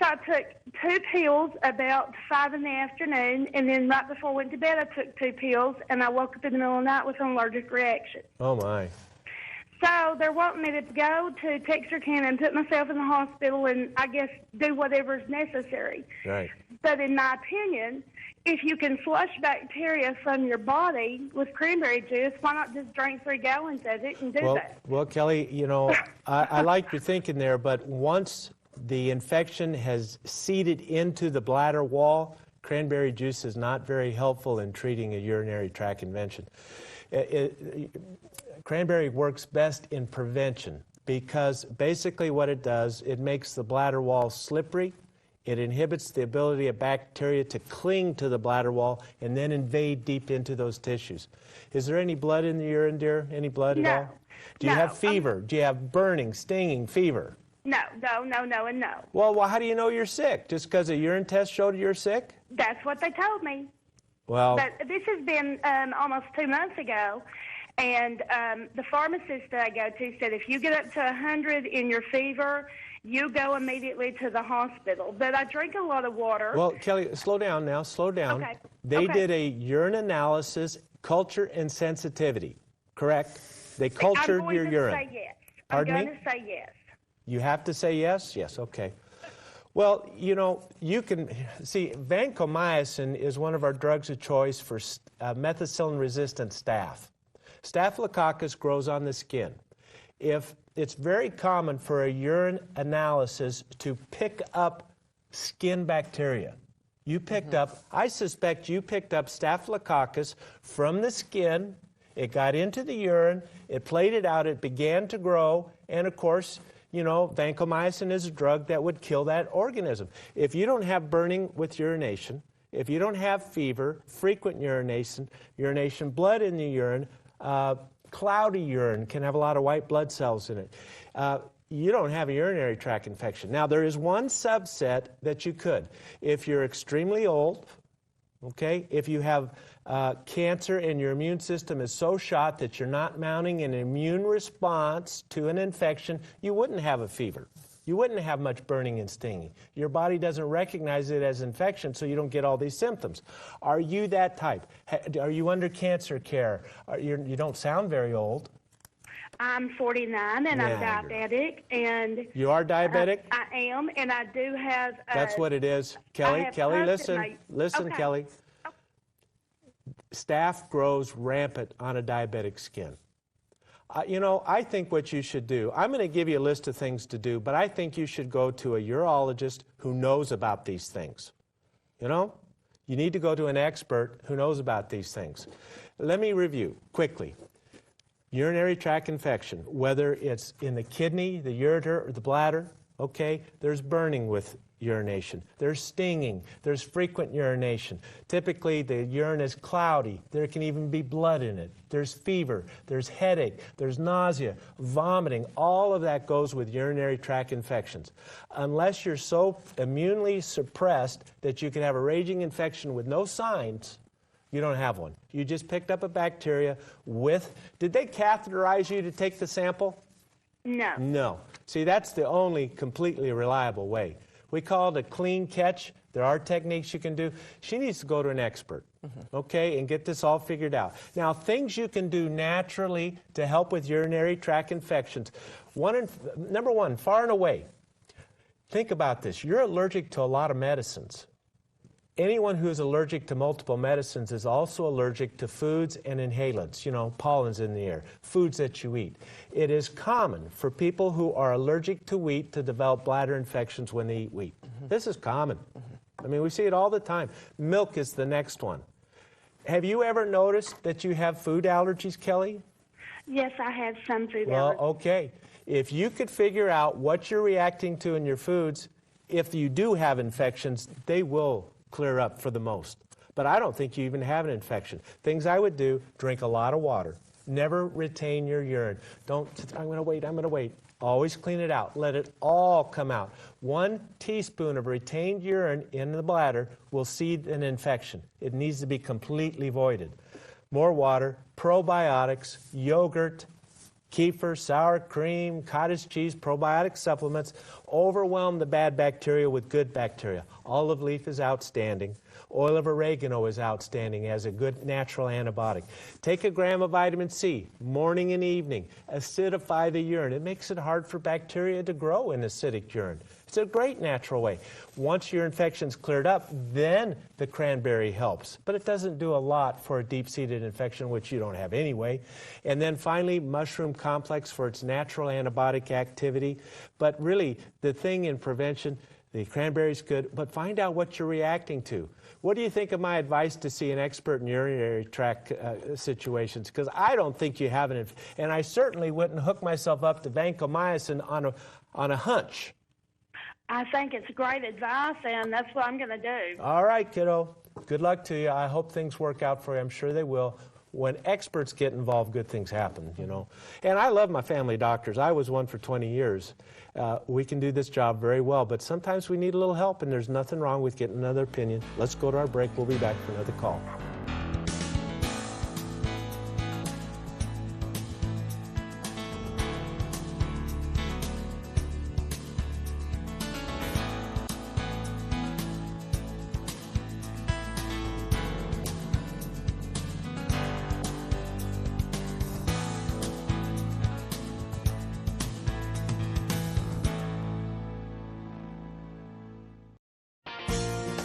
so I took 2 pills about 5 in the afternoon, and then right before I went to bed, I took 2 pills, and I woke up in the middle of the night with an allergic reaction. Oh, my. So they're wanting me to go to Texarkana and put myself in the hospital and, I guess, do whatever's necessary. Right. But in my opinion, if you can flush bacteria from your body with cranberry juice, why not just drink 3 gallons of it and do that? Well, Kelly, you know, I like your thinking there, but once the infection has seeded into the bladder wall, cranberry juice is not very helpful in treating a urinary tract infection. Cranberry works best in prevention because basically what it does, it makes the bladder wall slippery. It inhibits the ability of bacteria to cling to the bladder wall and then invade deep into those tissues. Is there any blood in the urine, dear? Any blood at all? Do you have fever? Do you have burning, stinging, fever? No, and no. Well, how do you know you're sick? Just because a urine test showed you're sick? That's what they told me. Well, but this has been almost 2 months ago, and the pharmacist that I go to said if you get up to 100 in your fever, you go immediately to the hospital. But I drink a lot of water. Well, Kelly, slow down now, slow down. Okay. They did a urine analysis, culture and sensitivity, correct? They cultured your urine. I'm going to say yes. Pardon me? I'm going to say yes. You have to say yes? Yes, okay. Well, you know, you can see vancomycin is one of our drugs of choice for methicillin-resistant staph. Staphylococcus grows on the skin. If it's very common for a urine analysis to pick up skin bacteria. You picked up, I suspect you picked up Staphylococcus from the skin. It got into the urine. It played it out. It began to grow. And of course, you know, vancomycin is a drug that would kill that organism. If you don't have burning with urination, if you don't have fever, frequent urination, blood in the urine, cloudy urine can have a lot of white blood cells in it. You don't have a urinary tract infection. Now, there is one subset that you could. If you're extremely old, okay, if you have cancer and your immune system is so shot that you're not mounting an immune response to an infection, you wouldn't have a fever. You wouldn't have much burning and stinging. Your body doesn't recognize it as infection, so you don't get all these symptoms. Are you that type? Are you under cancer care? You don't sound very old. I'm 49 and I'm diabetic. And you are diabetic? I am, and I do have... That's what it is. Kelly, listen, okay. Kelly. Staph grows rampant on a diabetic skin. You know, I think what you should do, I'm going to give you a list of things to do, but I think you should go to a urologist who knows about these things. You know, you need to go to an expert who knows about these things. Let me review quickly. Urinary tract infection, whether it's in the kidney, the ureter, or the bladder, okay? There's burning with urination. There's stinging. There's frequent urination. Typically, the urine is cloudy. There can even be blood in it. There's fever. There's headache. There's nausea, vomiting. All of that goes with urinary tract infections. Unless you're so immunely suppressed that you can have a raging infection with no signs, you don't have one. You just picked up a bacteria with... Did they catheterize you to take the sample? No. No. See, that's the only completely reliable way. We call it a clean catch. There are techniques you can do. She needs to go to an expert, okay, and get this all figured out. Now, things you can do naturally to help with urinary tract infections. Number one, far and away. Think about this. You're allergic to a lot of medicines. Anyone who is allergic to multiple medicines is also allergic to foods and inhalants, you know, pollens in the air, foods that you eat. It is common for people who are allergic to wheat to develop bladder infections when they eat wheat. This is common. I mean, we see it all the time. Milk is the next one. Have you ever noticed that you have food allergies, Kelly? Yes, I have some food allergies. Well, okay. If you could figure out what you're reacting to in your foods, if you do have infections, they will clear up for the most. But I don't think you even have an infection. Things I would do, drink a lot of water. Never retain your urine. Don't, I'm going to wait. Always clean it out. Let it all come out. 1 teaspoon of retained urine in the bladder will seed an infection. It needs to be completely voided. More water, probiotics, yogurt, kefir, sour cream, cottage cheese, probiotic supplements. Overwhelm the bad bacteria with good bacteria. Olive leaf is outstanding. Oil of oregano is outstanding as a good natural antibiotic. Take a gram of vitamin C, morning and evening. Acidify the urine. It makes it hard for bacteria to grow in acidic urine. It's a great natural way. Once your infection's cleared up, then the cranberry helps. But it doesn't do a lot for a deep-seated infection, which you don't have anyway. And then finally, mushroom complex for its natural antibiotic activity. But really, the thing in prevention, the cranberry's good, but find out what you're reacting to. What do you think of my advice to see an expert in urinary tract situations? Because I don't think you have an and I certainly wouldn't hook myself up to vancomycin on a hunch. I think it's great advice, and that's what I'm going to do. All right, kiddo. Good luck to you. I hope things work out for you. I'm sure they will. When experts get involved, good things happen, you know. And I love my family doctors. I was one for 20 years. We can do this job very well, but sometimes we need a little help, and there's nothing wrong with getting another opinion. Let's go to our break. We'll be back for another call.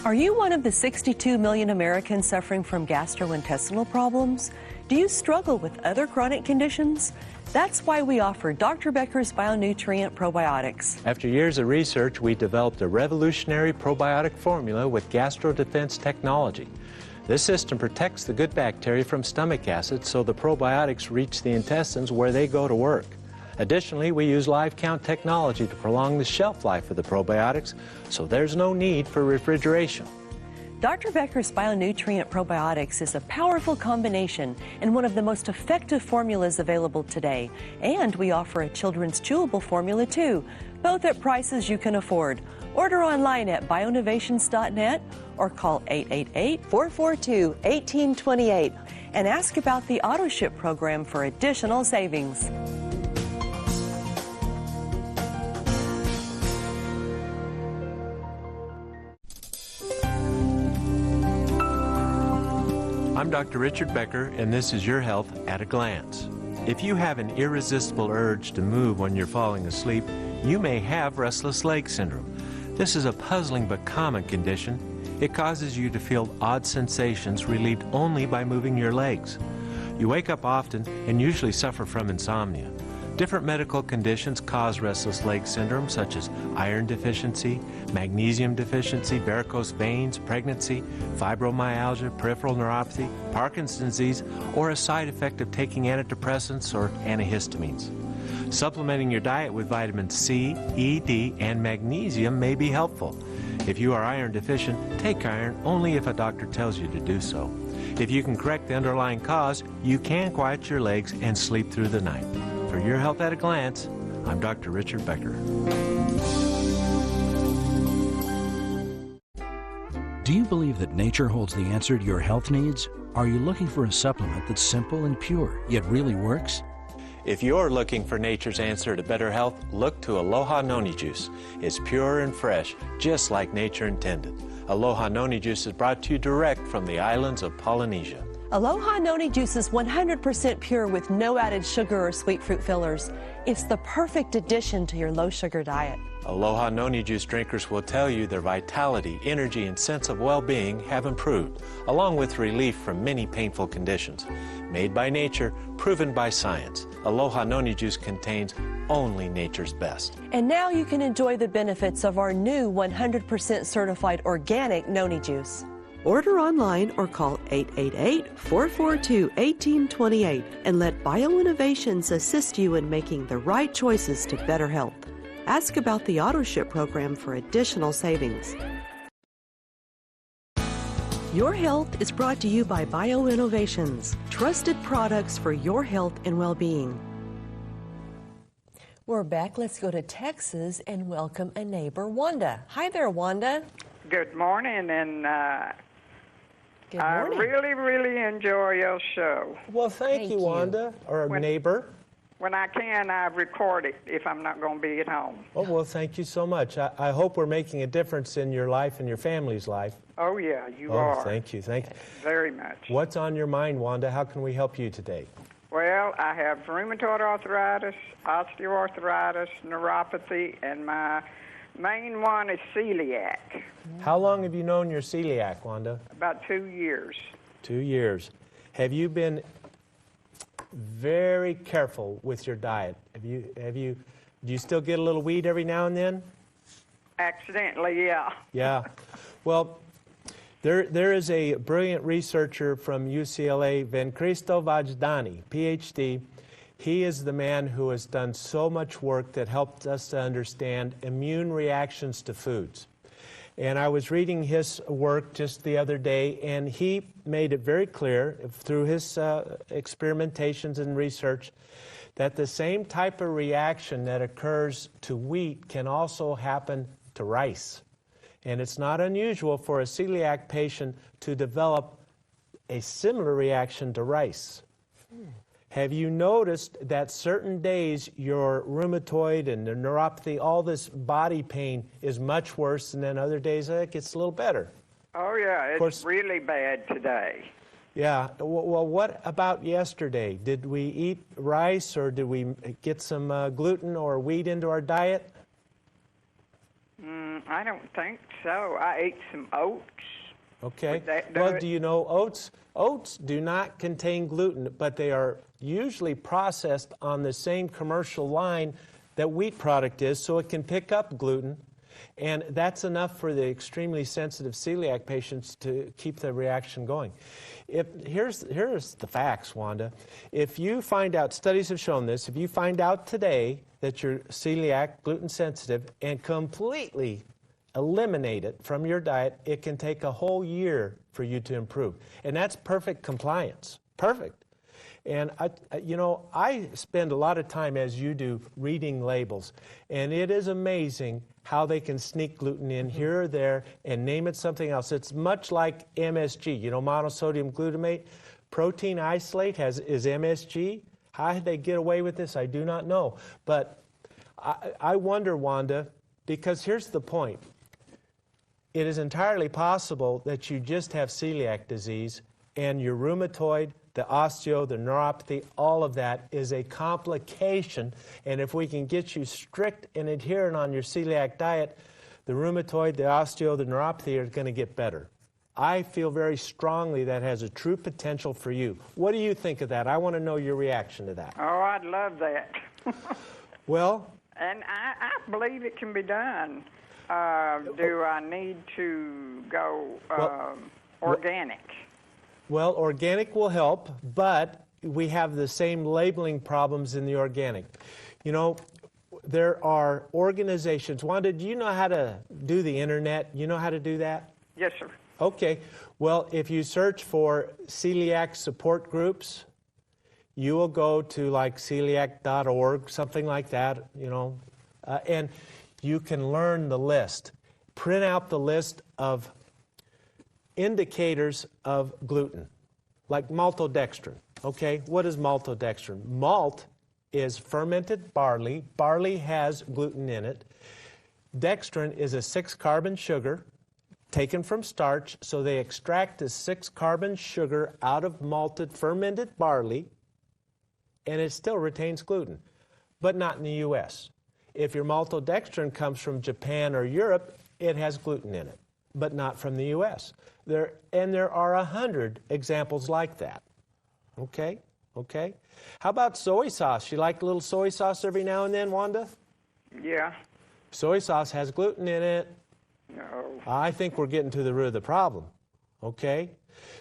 Are you one of the 62 million Americans suffering from gastrointestinal problems? Do you struggle with other chronic conditions? That's why we offer Dr. Becker's Bionutrient Probiotics. After years of research, we developed a revolutionary probiotic formula with GastroDefense technology. This system protects the good bacteria from stomach acid so the probiotics reach the intestines where they go to work. Additionally, we use live count technology to prolong the shelf life of the probiotics, so there's no need for refrigeration. Dr. Becker's Bionutrient Probiotics is a powerful combination and one of the most effective formulas available today. And we offer a children's chewable formula too, both at prices you can afford. Order online at bioinnovations.net or call 888-442-1828 and ask about the AutoShip program for additional savings. I'm Dr. Richard Becker, and this is Your Health at a Glance. If you have an irresistible urge to move when you're falling asleep, you may have restless leg syndrome. This is a puzzling but common condition. It causes you to feel odd sensations relieved only by moving your legs. You wake up often and usually suffer from insomnia. Different medical conditions cause restless leg syndrome, such as iron deficiency, magnesium deficiency, varicose veins, pregnancy, fibromyalgia, peripheral neuropathy, Parkinson's disease, or a side effect of taking antidepressants or antihistamines. Supplementing your diet with vitamins C, E, D, and magnesium may be helpful. If you are iron deficient, take iron only if a doctor tells you to do so. If you can correct the underlying cause, you can quiet your legs and sleep through the night. For your health at a glance, I'm Dr. Richard Becker. Do you believe that nature holds the answer to your health needs? Are you looking for a supplement that's simple and pure, yet really works? If you're looking for nature's answer to better health, look to Aloha Noni Juice. It's pure and fresh, just like nature intended. Aloha Noni Juice is brought to you direct from the islands of Polynesia. Aloha Noni Juice is 100% pure with no added sugar or sweet fruit fillers. It's the perfect addition to your low-sugar diet. Aloha Noni Juice drinkers will tell you their vitality, energy, and sense of well-being have improved, along with relief from many painful conditions. Made by nature, proven by science, Aloha Noni Juice contains only nature's best. And now you can enjoy the benefits of our new 100% certified organic Noni Juice. Order online or call 888-442-1828 and let BioInnovations assist you in making the right choices to better health. Ask about the AutoShip program for additional savings. Your Health is brought to you by BioInnovations, trusted products for your health and well-being. We're back. Let's go to Texas and welcome a neighbor, Wanda. Hi there, Wanda. Good morning, and Good I morning. really enjoy your show. Well, thank you, you. Wanda, or neighbor. When I can, I record it if I'm not going to be at home. Oh, well, thank you so much. I hope we're making a difference in your life and your family's life. Oh, yeah, you Oh, are. thank you. Very much. What's on your mind, Wanda? How can we help you today? Well, I have rheumatoid arthritis, osteoarthritis, neuropathy, and my main one is celiac. How long have you known you're celiac, Wanda? About 2 years. 2 years. Have you been very careful with your diet? Do you still get a little weed every now and then? Accidentally, yeah. Yeah. Well, there is a brilliant researcher from UCLA, Vencristo Vajdani, PhD. He is the man who has done so much work that helped us to understand immune reactions to foods. And I was reading his work just the other day, and he made it very clear through his experimentations and research that the same type of reaction that occurs to wheat can also happen to rice. And it's not unusual for a celiac patient to develop a similar reaction to rice. Have you noticed that certain days your rheumatoid and the neuropathy, all this body pain is much worse, and then other days it gets a little better? Oh, yeah, it's course- really bad today. Yeah. Well, what about yesterday? Did we eat rice, or did we get some gluten or wheat into our diet? I don't think so. I ate some oats. Okay. Would that do Well, it? do you know oats do not contain gluten, but they are usually processed on the same commercial line that wheat product is, so it can pick up gluten. And that's enough for the extremely sensitive celiac patients to keep the reaction going. Here's the facts, Wanda. If you find out, studies have shown this, if you find out today that you're celiac, gluten sensitive, and completely eliminate it from your diet, it can take a whole year for you to improve. And that's perfect compliance. Perfect. And I spend a lot of time, as you do, reading labels. And it is amazing how they can sneak gluten in here or there and name it something else. It's much like MSG, monosodium glutamate. Protein isolate is MSG. How did they get away with this? I do not know. But I wonder, Wanda, because here's the point. It is entirely possible that you just have celiac disease, and your rheumatoid, the osteo, the neuropathy, all of that is a complication. And if we can get you strict and adherent on your celiac diet, the rheumatoid, the osteo, the neuropathy are going to get better. I feel very strongly that has a true potential for you. What do you think of that? I want to know your reaction to that. Oh, I'd love that. Well, And I believe it can be done. Do I need to go organic? Well, organic will help, but we have the same labeling problems in the organic. You know, there are organizations. Wanda, do you know how to do the internet? You know how to do that? Yes, sir. Okay. Well, if you search for celiac support groups, you will go to like celiac.org, something like that, you know, and you can learn the list. Print out the list of indicators of gluten, like maltodextrin. Okay, what is maltodextrin? Malt is fermented barley. Barley has gluten in it. Dextrin is a 6-carbon sugar taken from starch, so they extract the 6-carbon sugar out of malted fermented barley, and it still retains gluten, but not in the U.S. If your maltodextrin comes from Japan or Europe, it has gluten in it, but not from the U.S. There are 100 examples like that. Okay? Okay? How about soy sauce? You like a little soy sauce every now and then, Wanda? Yeah. Soy sauce has gluten in it. No. I think we're getting to the root of the problem. Okay?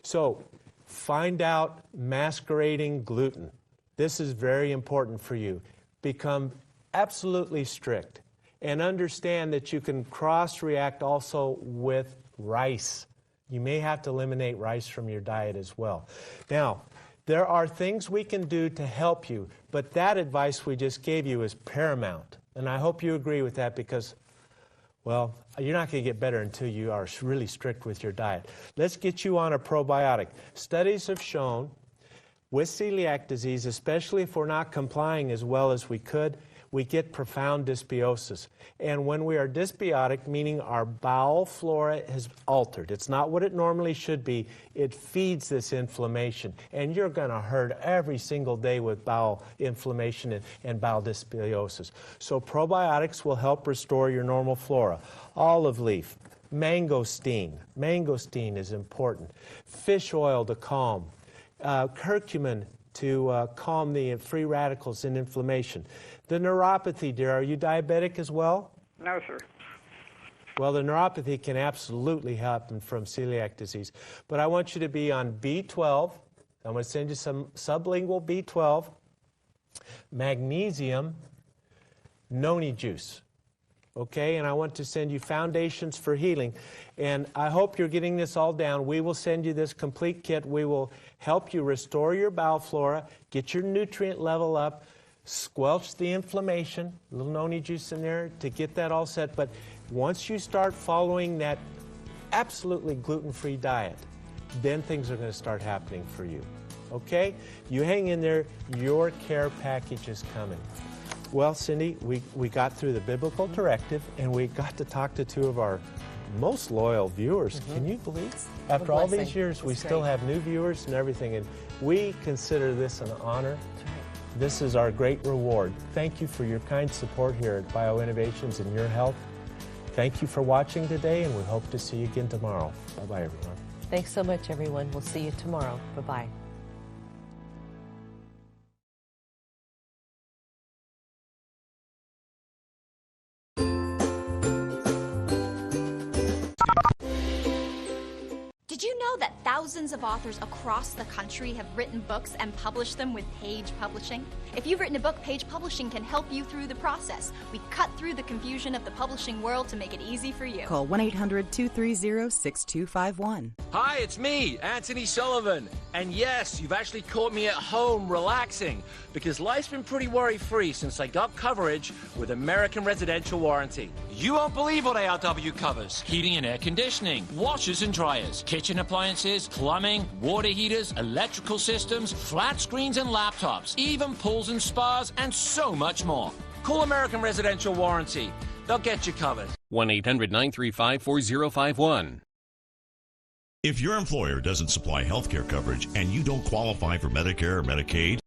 So, find out masquerading gluten. This is very important for you. Become absolutely strict and understand that you can cross-react also with rice. You may have to eliminate rice from your diet as well. Now, there are things we can do to help you, but that advice we just gave you is paramount. And I hope you agree with that because, well, you're not going to get better until you are really strict with your diet. Let's get you on a probiotic. Studies have shown with celiac disease, especially if we're not complying as well as we could, we get profound dysbiosis. And when we are dysbiotic, meaning our bowel flora has altered. It's not what it normally should be. It feeds this inflammation. And you're going to hurt every single day with bowel inflammation and bowel dysbiosis. So probiotics will help restore your normal flora. Olive leaf, mangosteen. Mangosteen is important. Fish oil to calm. Curcumin to calm the free radicals and inflammation. The neuropathy, dear, are you diabetic as well? No, sir. Well, the neuropathy can absolutely happen from celiac disease. But I want you to be on B12. I'm going to send you some sublingual B12, magnesium, noni juice. Okay, and I want to send you Foundations for Healing. And I hope you're getting this all down. We will send you this complete kit. We will help you restore your bowel flora, get your nutrient level up, squelch the inflammation, a little noni juice in there to get that all set. But once you start following that absolutely gluten-free diet, then things are going to start happening for you. Okay? You hang in there. Your care package is coming. Well, Cindy, we got through the biblical directive, and we got to talk to two of our most loyal viewers. Can you believe? After all these years, we still have new viewers and everything, and we consider this an honor. This is our great reward. Thank you for your kind support here at BioInnovations and your health. Thank you for watching today, and we hope to see you again tomorrow. Bye-bye, everyone. Thanks so much, everyone. We'll see you tomorrow. Bye-bye. Did you know that thousands of authors across the country have written books and published them with Page Publishing? If you've written a book, Page Publishing can help you through the process. We cut through the confusion of the publishing world to make it easy for you. Call 1-800-230-6251. Hi, it's me, Anthony Sullivan. And yes, you've actually caught me at home relaxing because life's been pretty worry-free since I got coverage with American Residential Warranty. You won't believe what ARW covers. Heating and air conditioning, washers and dryers, kitchen appliances, plumbing, water heaters, electrical systems, flat screens and laptops, even pools and spas, and so much more. Call American Residential Warranty. They'll get you covered. 1-800-935-4051. If your employer doesn't supply health care coverage and you don't qualify for Medicare or Medicaid,